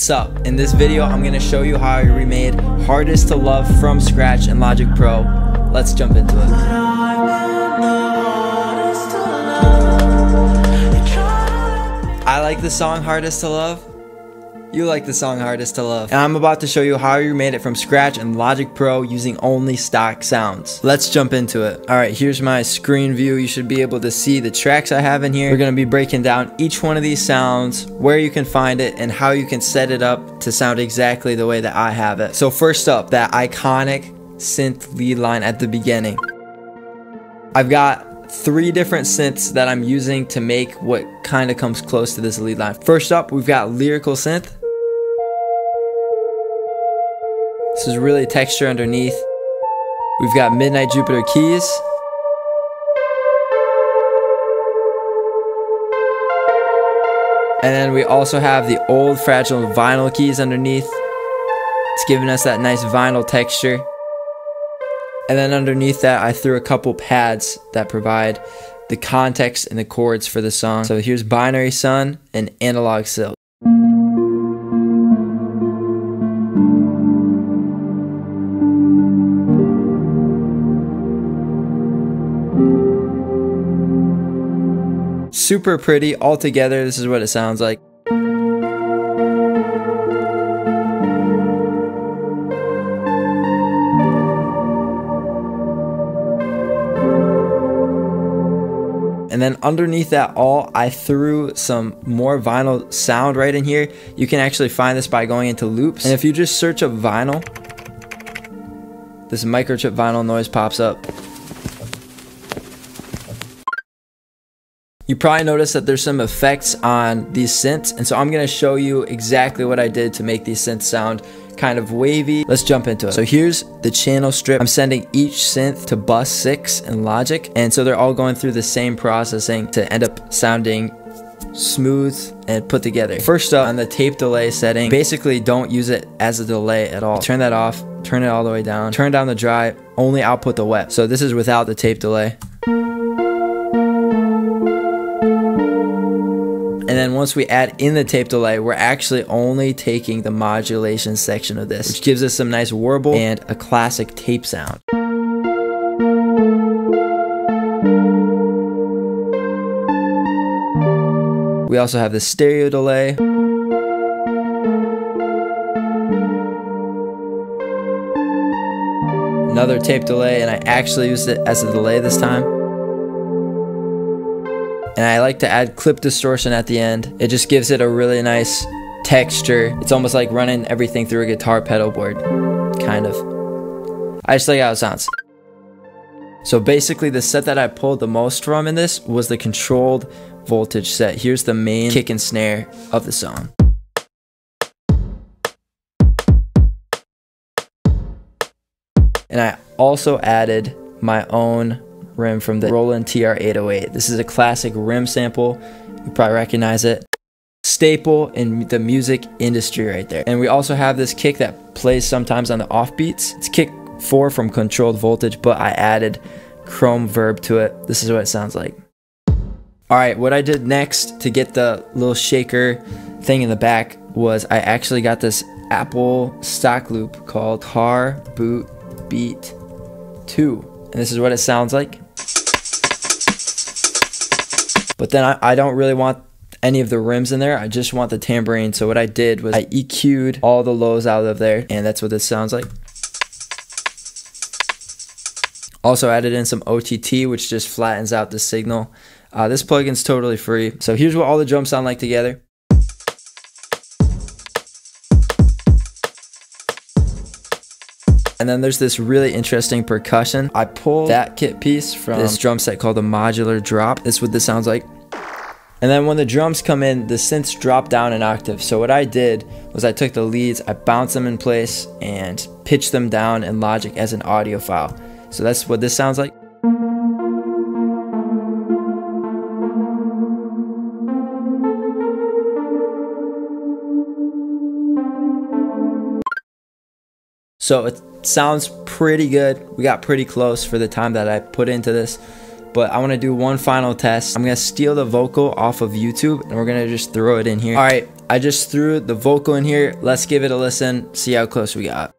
What's up? In this video, I'm going to show you how I remade Hardest to Love from scratch in Logic Pro. Let's jump into it. I like the song Hardest to Love. You like the song Hardest to Love. And I'm about to show you how I remade it from scratch in Logic Pro using only stock sounds. Let's jump into it. Alright, here's my screen view. You should be able to see the tracks I have in here. We're going to be breaking down each one of these sounds, where you can find it, and how you can set it up to sound exactly the way that I have it. So first up, that iconic synth lead line at the beginning. I've got 3 different synths that I'm using to make what kind of comes close to this lead line. First up, we've got Lyrical Synth. This is really texture underneath. We've got Midnight Jupiter keys. And then we also have the old fragile vinyl keys underneath. It's giving us that nice vinyl texture. And then underneath that, I threw a couple pads that provide the context and the chords for the song. So here's Binary Sun and Analog Silk. Super pretty all together. This is what it sounds like. And then underneath that all, I threw some more vinyl sound right in here. You can actually find this by going into loops. And if you just search up vinyl, this microchip vinyl noise pops up. You probably noticed that there's some effects on these synths, and so I'm gonna show you exactly what I did to make these synths sound kind of wavy. Let's jump into it. So here's the channel strip. I'm sending each synth to bus 6 in Logic, and so they're all going through the same processing to end up sounding smooth and put together. First up, on the tape delay setting, basically don't use it as a delay at all. Turn that off, turn it all the way down, turn down the dry, only output the wet. So this is without the tape delay. And then once we add in the tape delay, we're actually only taking the modulation section of this, which gives us some nice warble and a classic tape sound. We also have the stereo delay. Another tape delay, and I actually used it as a delay this time. And I like to add clip distortion at the end. It just gives it a really nice texture. It's almost like running everything through a guitar pedal board, kind of. I just like how it sounds. So basically the set that I pulled the most from in this was the controlled voltage set. Here's the main kick and snare of the song. And I also added my own rim from the Roland TR-808. This is a classic rim sample. You probably recognize it. Staple in the music industry right there. And we also have this kick that plays sometimes on the offbeats. It's kick 4 from controlled voltage, but I added chrome verb to it. This is what it sounds like. Alright, what I did next to get the little shaker thing in the back was I actually got this Apple stock loop called Car Boot Beat 2. And this is what it sounds like. But then I don't really want any of the rims in there. I just want the tambourine. So what I did was I EQ'd all the lows out of there, and that's what this sounds like. Also added in some OTT, which just flattens out the signal. This plugin's totally free. So here's what all the drums sound like together. And then there's this really interesting percussion. I pulled that kit piece from this drum set called the Modular Drop. That's what this sounds like. And then when the drums come in, the synths drop down an octave. So what I did was I took the leads, I bounced them in place, and pitched them down in Logic as an audio file. So that's what this sounds like. So it sounds pretty good. We got pretty close for the time that I put into this. but I want to do one final test. I'm going to steal the vocal off of YouTube and we're going to just throw it in here. All right, I just threw the vocal in here. Let's give it a listen, see how close we got.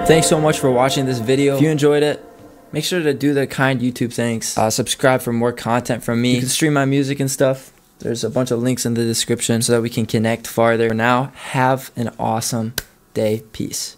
Thanks so much for watching this video. If you enjoyed it, make sure to do the kind YouTube thanks. Subscribe for more content from me. You can stream my music and stuff. There's a bunch of links in the description so that we can connect farther. For now, have an awesome day. Peace.